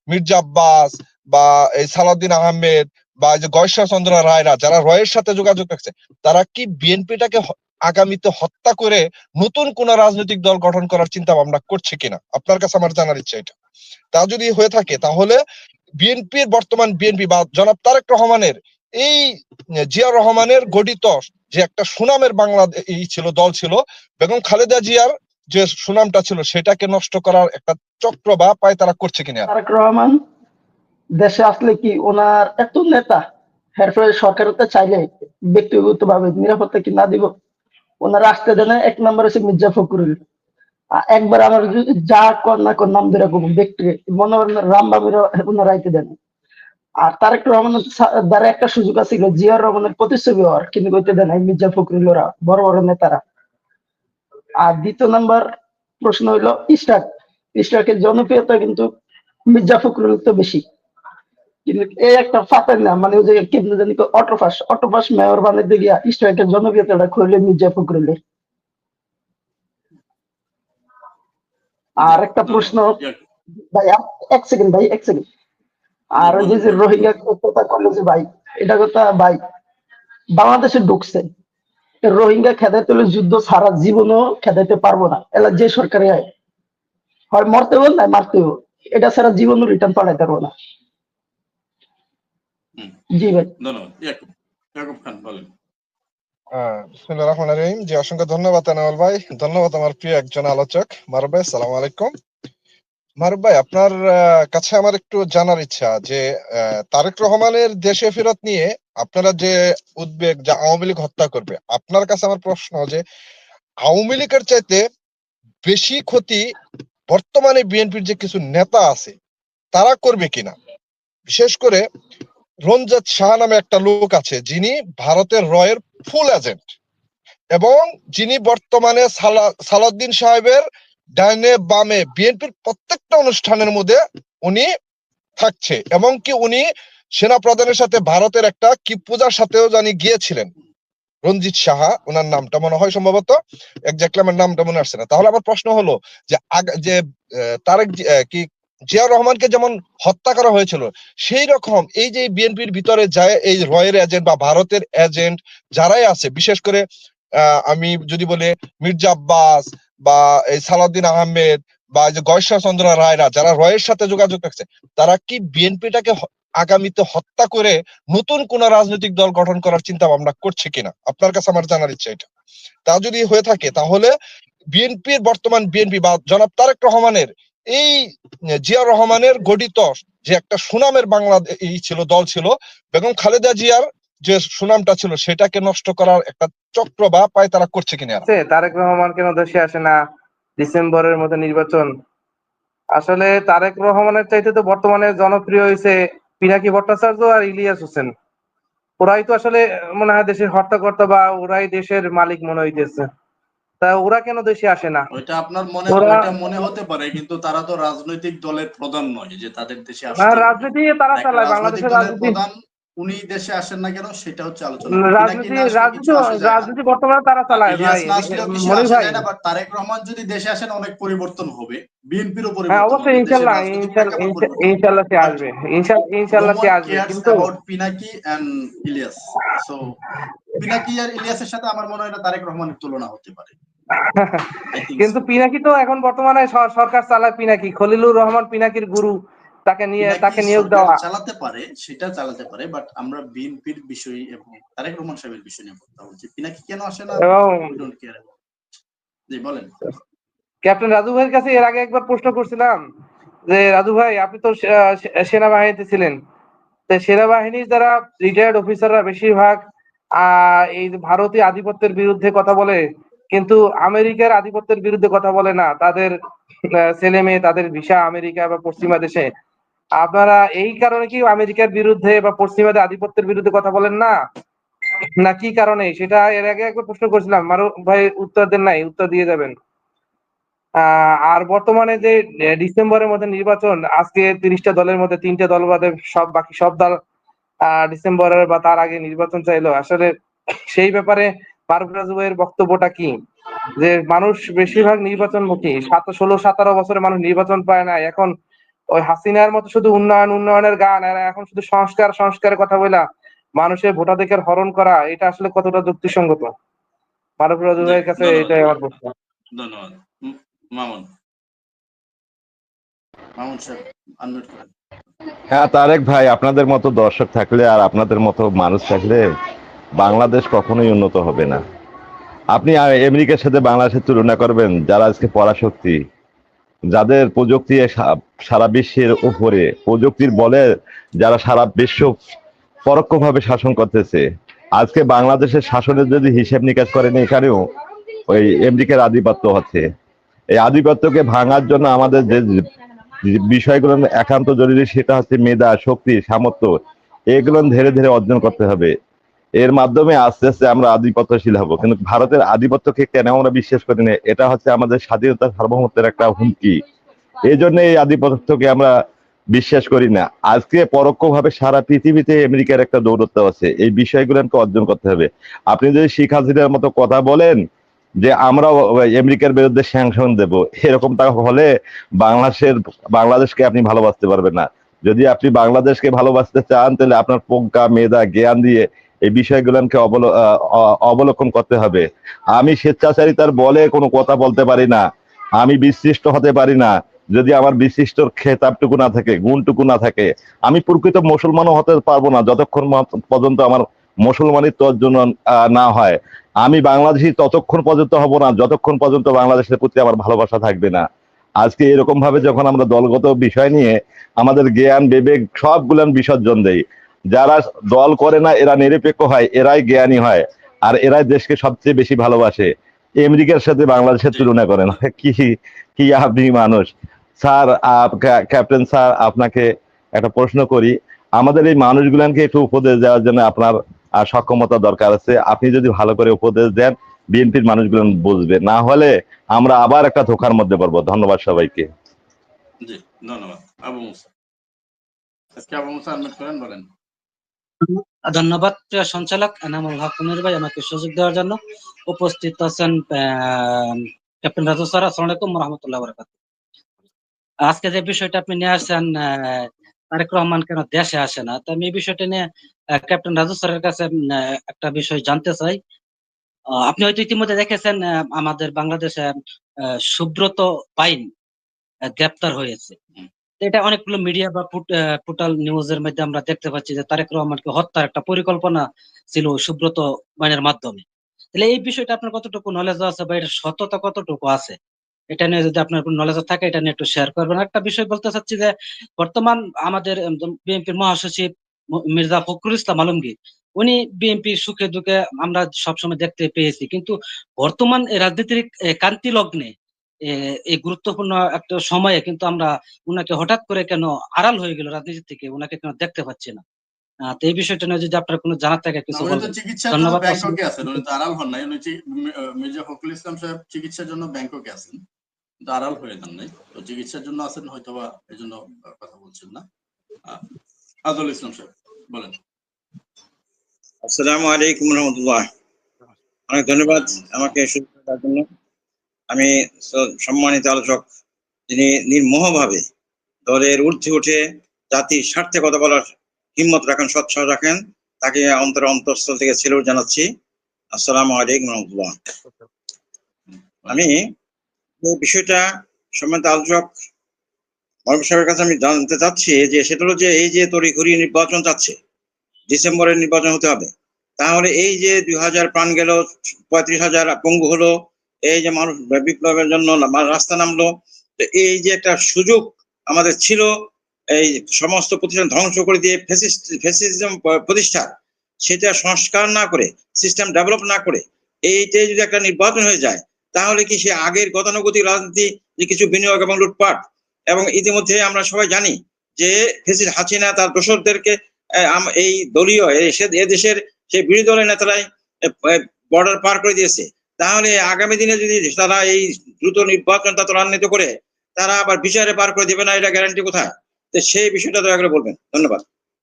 মির্জা আব্বাস বা এই সালাউদ্দিন আহমেদ বা এই যে গয়েশ্বর চন্দ্র রায়রা যারা রয়ের সাথে যোগাযোগ রাখছে, তারা কি বিএনপিটাকে আগামীতে হত্যা করে নতুন কোন রাজনৈতিক দল গঠন করার চিন্তা ভাবনা করছে কিনা? আপনার কাছে আমার জানার ইচ্ছা এটা। তা যদি হয়ে থাকে তাহলে বিএনপির বর্তমান বিএনপি বা জনাব তারেক রহমানের এই জিয়া রহমানের গঠিত যে একটা সুনামের বাংলা ছিল, দল ছিল, বেগম খালেদা জিয়ার যে সুনামটা ছিল সেটাকে নষ্ট করার একটা চক্র বা পায় তারা করছে কিনা? তারেক রহমান দেশে আসলে কি ওনার এত নেতা হেরফের সরকারতে চাইলে ব্যক্তিগত ভাবে নিরাপত্তা কি না দিব? ওনারা আসতে দেন। এক নম্বর হচ্ছে মির্জা ফখরুল। একবার আমার যা কর না কর নাম ধরে ব্যক্তি মনে করেন রামবাবুরা ওনারা আইতে দেন। আর তারেক রহমানের দ্বারা একটা সুযোগ আছিল জিয়াউর রহমানের প্রতিচ্ছবি হওয়ার, কিন্তু কইতে দেন নাই মির্জা ফখরুল ওরা বড় বড় নেতারা। আর দ্বিতীয় নাম্বার প্রশ্ন হইলো ইস্টাক। ইস্টাকের জনপ্রিয়তা কিন্তু মির্জা ফখরুল তো বেশি, কিন্তু এই একটা ফাতের না, মানে ওই যে কেমন জানি অটোপাস মেয়র বানাইতে গিয়া ইস্টাকের জনপ্রিয়তাটা খুঁজলে মির্জা ফখরুলের। আর একটা প্রশ্ন ভাই, এক সেকেন্ড ভাই, এক সেকেন্ড। আর ওই যে রোহিঙ্গা কথা করলো যে ভাই, এটা কথা ভাই বাংলাদেশে ঢুকছে রোহিঙ্গা খেদাইতে হলে যুদ্ধ সারা জীবনও খেদাইতে পারবো না। এলা যে সরকারে হয় মরতে হল না মারতে হল, এটা সারা জীবনও রিটার্ন পাঠাইতে পারবো না। জি ভাই, ধন্যবাদ। ইয়াকুব খান বলেন। বিসমিল্লাহির রহমানির রহিম। জি, অসংখ্য ধন্যবাদ আনোয়ার ভাই, ধন্যবাদ আমার প্রিয় একজন আলোচক মারুফ ভাই। আসসালামু আলাইকুম। মারুফ ভাই, আপনার কাছে আমার একটু জানার ইচ্ছা যে তারেক রহমানের দেশে ফেরত নিয়ে আপনারা যে উদ্বেগ, যা আওয়ামী লীগ হত্যা করবে, আপনার কাছে আমার প্রশ্ন যে আওয়ামী লীগের চাইতে বেশি ক্ষতি বর্তমানে বিএনপির যে কিছু নেতা আছে তারা করবে কিনা? বিশেষ করে রঞ্জাত শাহ নামে একটা লোক আছে যিনি ভারতের রয়ের ফুল এজেন্ট এবং যিনি বর্তমানে সালাউদ্দিন সাহেবের ডাইনে বামে বিএনপির প্রত্যেকটা অনুষ্ঠানের মধ্যে উনি থাকছে, এবং কি উনি সেনা প্রধানের সাথে ভারতের একটা কি পূজার সাথেও জানি গিয়েছিলেন। রঞ্জিত সাহা ওনার নামটা মনে হয়, সম্ভবত একজাক্টলি আমার নামটা মনে আসছে না। তাহলে আমার প্রশ্ন হলো যে যে তারেক কি জিয়াউর রহমানকে যেমন হত্যা করা হয়েছিল, সেই রকম এই যে বিএনপির ভিতরে যায় এই রয়ের এজেন্ট বা ভারতের এজেন্ট যারাই আছে, বিশেষ করে আমি যদি বলি মির্জা আব্বাস বা এই সালাউদ্দিন আহমেদ বা এই যে গয়েশ্বর চন্দ্র রায়রা যারা রয়ের সাথে যোগাযোগ রাখছে, তারা কি বিএনপিটাকে আগামীতে হত্যা করে নতুন কোন রাজনৈতিক দল গঠন করার চিন্তা ভাবনা করছে কিনা? আপনার কাছে আমার জানার ইচ্ছা এটা। তা যদি হয়ে থাকে তাহলে বিএনপির বর্তমান বিএনপি বা জনাব তারেক রহমানের এই জিয়াউর রহমানের গঠিত যে একটা সুনামের বাংলা ছিল, দল ছিল, বেগম খালেদা জিয়ার যে সুনামটা ছিল সেটাকে নষ্ট করার একটা চক্র বা পায় তারা করছে কিনা? তারেক রহমান কেন দেশে আসে না? ডিসেম্বরের মধ্যে নির্বাচন। আসলে তারেক রহমানের চাইতে তো বর্তমানে জনপ্রিয় হয়েছে পিনাকি ভট্টাচার্য আর ইলিয়াস হোসেন। ওরাই তো আসলে মনে হয় দেশের হর্তাকর্তা বা ওরাই দেশের মালিক মনে হইতেছে। তা ওরা কেন দেশে আসে না? ওইটা আপনার ওইটা মনে হতে পারে, কিন্তু তারা তো রাজনৈতিক দলের প্রধান নয় যে তাদের দেশে আসতে হবে। রাজনীতি তারা চালায়, রাজনৈতিক বাংলাদেশের দলের রাজনীতি। প্রধান উনি দেশে আসেন না কেন সেটা হচ্ছে আলোচনা। রাজনীতি বর্তমানে তারা চালায় ভাই, ইলিয়াস না আসলেও কিছু মনির আসে ভাই। যায় না, বাট তারেক রহমান যদি দেশে আসেন অনেক পরিবর্তন হবে, বিএনপিরও হ্যাঁ পরিবর্তন অবশ্যই, হবে, দেশের ইনশাল্লাহ রাজনৈতিক প্রেক্ষাপট পরিবর্তন হবে। ইনশাল্লাহ সে আসবে, ইনশাল্লাহ সে আসবে। কিন্তু পিনাকি এন্ড ইলিয়াস, সো পিনাকি আর ইলিয়াসের সাথে আমার মনে হয় না তারেক রহমানের তুলনা হতে পারে। কিন্তু পিনাকি তো এখন বর্তমানে সরকার চালায়। পিনাকি খলিলুর রহমান পিনাকির গুরু, তাকে নিয়োগ দেওয়া। চালাতে পারে, সেটা চালাতে পারে, বাট আমরা বিএনপির বিষয় এবং তারেক রহমান সাহেবের বিষয় নিয়ে কথা বলছি। পিনাকি কেন আসে না, উই ডোন্ট কেয়ার। জি বলেন। ক্যাপ্টেন রাজু ভাইয়ের কাছে এর আগে একবার প্রশ্ন করছিলাম যে রাজু ভাই আপনি তো সেনাবাহিনীতে ছিলেন, তো সেনাবাহিনীর যারা রিটায়ার্ড অফিসাররা বেশিরভাগ এই ভারতীয় আধিপত্যের বিরুদ্ধে কথা বলে, কিন্তু আমেরিকার আধিপত্যের বিরুদ্ধে কথা বলে না। তাদের ছেলে মেয়ে, তাদের ভিসা আমেরিকা বা পশ্চিমা দেশে। আপনারা এই কারণে কি আমেরিকার বিরুদ্ধে বা পশ্চিমাদের আধিপত্যের বিরুদ্ধে কথা বলেন না, না কি কারণে? সেটা এর আগে একবার প্রশ্ন করছিলাম, মারুফ ভাই উত্তর দেন নাই, উত্তর দিয়ে যাবেন। আর বর্তমানে যে ডিসেম্বরের মধ্যে নির্বাচন, আজকে 30টা দলের মধ্যে 3টে দল বাদে বাকি সব দল ডিসেম্বরের বা তার আগে নির্বাচন চাইলো। আসলে সেই ব্যাপারে মারুফ রাজু ভাইয়ের বক্তব্যটা কি? যে মানুষ বেশিরভাগ নির্বাচনমুখী, 16-17 বছরে মানুষ নির্বাচন পায় না, এখন ওই হাসিনার মতো শুধু উন্নয়ন উন্নয়নের গান, আর এখন শুধু সংস্কার সংস্কারের কথা বলা মানুষের ভোটাধিকার হরণ করা, এটা আসলে কতটা যুক্তিসঙ্গত? মারুফ রাজু ভাইয়ের কাছে ধন্যবাদ এটাই আমার প্রশ্ন। ধন্যবাদ। মামুন মামুন সাহেব আনমিউট করেন। হ্যাঁ তারেক ভাই, আপনাদের মতো দর্শক থাকলে আর আপনাদের মতো মানুষ থাকলে বাংলাদেশ কখনোই উন্নত হবে না। আপনি আমেরিকার সাথে বাংলাদেশের তুলনা করবেন, যারা আজকে পরাশক্তি, যাদের প্রযুক্তি সারা বিশ্বের উপরে, প্রযুক্তির বলে যারা সারা বিশ্ব পরোক্ষভাবে শাসন করতেছে, আজকে বাংলাদেশের শাসনের যদি হিসেব নিকাশ করেন, এখানেও ওই আমেরিকার আধিপত্য হচ্ছে। এই আধিপত্যকে ভাঙার জন্য আমাদের যে বিষয়গুলো একান্ত জরুরি, সেটা হচ্ছে মেধা, শক্তি, সামর্থ্য, এগুলো ধীরে ধীরে অর্জন করতে হবে। এর মাধ্যমে আস্তে আস্তে আমরা আধিপত্যশীল হব। কিন্তু ভারতের আধিপত্যকে কেন আমরা বিশ্বাস করি না? এটা হচ্ছে আমাদের স্বাধীনতা সার্বভৌমত্বের একটা হুমকি। এই জন্য এই আধিপত্যকে আমরা বিশ্বাস করি না। আজকে পরোক্ষভাবে সারা পৃথিবীতে আমেরিকার একটা দৌরত্ব আছে, এই বিষয়গুলোকে অর্জন করতে হবে। আপনি যদি শেখ হাসিনার মতো কথা বলেন যে আমরা আমেরিকার বিরুদ্ধে স্যাংশন দেব, এরকম তা হলে বাংলাদেশকে আপনি ভালোবাসতে পারবেন না। যদি আপনি বাংলাদেশকে ভালোবাসতে চান, তাহলে আপনার প্রজ্ঞা, মেধা, জ্ঞান দিয়ে এই বিষয়গুলোকে অবলোকন করতে হবে। আমি স্বেচ্ছাচারিতার বলে কোনো কথা বলতে পারি না, আমি বিশিষ্ট হতে পারি না যদি আমার বিশিষ্টর খেতাবটুকু না থাকে, গুণটুকু না থাকে। আমি প্রকৃত মুসলমানও হতে পারবো না যতক্ষণ পর্যন্ত আমার মুসলমানিত্ব অর্জন না হয়। আমি বাংলাদেশি ততক্ষণ পর্যন্ত হব না যতক্ষণ পর্যন্ত বাংলাদেশের প্রতি আমার ভালোবাসা থাকবে না। আজকে এরকম ভাবে যখন আমরা দলগত বিষয় নিয়ে আমাদের জ্ঞান বিবেক সবগুলান বিসর্জন দেই, যারা দল করে না এরা নিরপেক্ষ হয়, এরাই জ্ঞানী হয়, আর এরাই দেশকে সবচেয়ে বেশি ভালোবাসে। আমেরিকার সাথে বাংলাদেশের তুলনা করেন, কি কি আপনি মানুষ! স্যার, ক্যাপ্টেন স্যার, আপনাকে একটা প্রশ্ন করি। আমাদের এই মানুষগুলাকে একটু উপদেশ দেওয়ার জন্য আপনার সক্ষমতা দরকার আছে। আপনি যদি ভালো করে উপদেশ দেন, বিএনপির মানুষগুলো বুঝবে, না হলে আমরা আবার একটা ধোকার মধ্যে পড়বো। ধন্যবাদ সবাইকে। জি ধন্যবাদ। আবু মুসা, আজকে আবু মুসা আনমিউট করেন, বলেন। ধন্যবাদ প্রিয় সঞ্চালক এনামুল হক মুনির ভাই আমাকে সুযোগ দেওয়ার জন্য। উপস্থিত আছেন ক্যাপ্টেন রাজু স্যার, আসসালামু আলাইকুম ওয়া রাহমাতুল্লাহি ওয়া বারাকাতুহু। আজকে যে বিষয়টা আপনি নিয়ে আসছেন, তারেক রহমান কেন দেশে আসে না, তো আমি এই বিষয়টা নিয়ে ক্যাপ্টেন রাজু স্যারের কাছে একটা বিষয় জানতে চাই। আপনি হয়তো ইতিমধ্যে দেখেছেন আমাদের বাংলাদেশে সুব্রত বাইন গ্রেপ্তার হয়েছে। এটা অনেকগুলো মিডিয়া বা পোর্টাল নিউজের মধ্যে আমরা দেখতে পাচ্ছি যে তারেক রহমানকে হত্যার একটা পরিকল্পনা ছিল সুব্রত বাইনের মাধ্যমে। তাহলে এই বিষয়টা আপনার কতটুকু নলেজ আছে বা এর সত্যতা কতটুকু আছে, এটা নিয়ে যদি আপনার কোনো নলেজ থাকে এটা নিয়ে একটু শেয়ার করবেন। একটা বিষয় বলতে চাচ্ছি যে বর্তমান আমাদের বিএনপির মহাসচিব মির্জা ফখরুল ইসলাম আলমগীর, উনি বিএনপির সুখে দুঃখে আমরা সবসময় দেখতে পেয়েছি, কিন্তু বর্তমান রাজনীতির কান্তি লগ্নে এই গুরুত্বপূর্ণ একটা সময়ে কিন্তু আমরা উনাকে হঠাৎ করে কেন আড়াল হয়ে গেল রাজনীতি থেকে, উনাকে কেন দেখতে পাচ্ছি না। তো এই বিষয়টা নিয়ে যদি আপনার কোনো জানা থাকে কিছু উনি তো বলবেন। চিকিৎসার জন্য ধন্যবাদ। ব্যাংককে আছেন, উনি তো আড়াল হন নাই। উনি মির্জা ফখরুল ইসলাম সাহেব চিকিৎসার জন্য ব্যাংককে আছেন, কিন্তু আড়াল হয়ে যান নাই। তো চিকিৎসার জন্য আছেন, হয়তোবা এই জন্য কথা বলছেন না। আজল ইসলাম সাহেব বলেন। আসসালামু আলাইকুম রহমতুল্লাহ। অনেক ধন্যবাদ আমাকে সুযোগ দেওয়ার জন্য। আমি সম্মানিত আলোচক, যিনি নির্মোহভাবে দলের ঊর্ধ্বে উঠে জাতির স্বার্থে কথা বলার হিম্মত রাখেন, সৎসাহ রাখেন, তাকে অন্তঃস্থল থেকে সেলুট জানাচ্ছি। আসসালামু আলাইকুম রহমতুল্লাহ। আমি এই বিষয়টা সম্মানিত আলোচক মারুফ সাহেবের কাছে আমি জানতে চাচ্ছি যে সেটা হলো যে এই যে তড়িঘড়ি নির্বাচন চাচ্ছে, ডিসেম্বরের নির্বাচন হতে হবে, তাহলে এই যে 2000 প্রাণ গেল, 35,000 পঙ্গু হলো, এই যে মানুষ বিপ্লবের জন্য রাস্তা নামলো, তো এই যে একটা সুযোগ আমাদের ছিল এই সমস্ত প্রতিষ্ঠান ধ্বংস করে দিয়ে ফ্যাসিজম প্রতিষ্ঠা, সেটা সংস্কার না করে, সিস্টেম ডেভেলপ না করে এইটাই যদি একটা নির্বাচন হয়ে যায়, তাহলে কি সে আগের গতানুগতিক রাজনীতি যে কিছু বিনিয়োগ এবং লুটপাট, এবং ইতিমধ্যে আমরা সবাই জানি যে ফ্যাসিস্ট হাসিনা তার দোসরদেরকে এই দলীয় দেশের সেই বিরোধী দলের নেতারাই বর্ডার পার করে দিয়েছে। তাহলে আগামী দিনে যদি তারা এই দ্রুত নির্বাচনটা ত্বরান্বিত করে তারা আবার বিচারে পার করে দেবে না, এটা গ্যারান্টি কোথায়? তো সেই বিষয়টা দয়া করে বলবেন। ধন্যবাদ।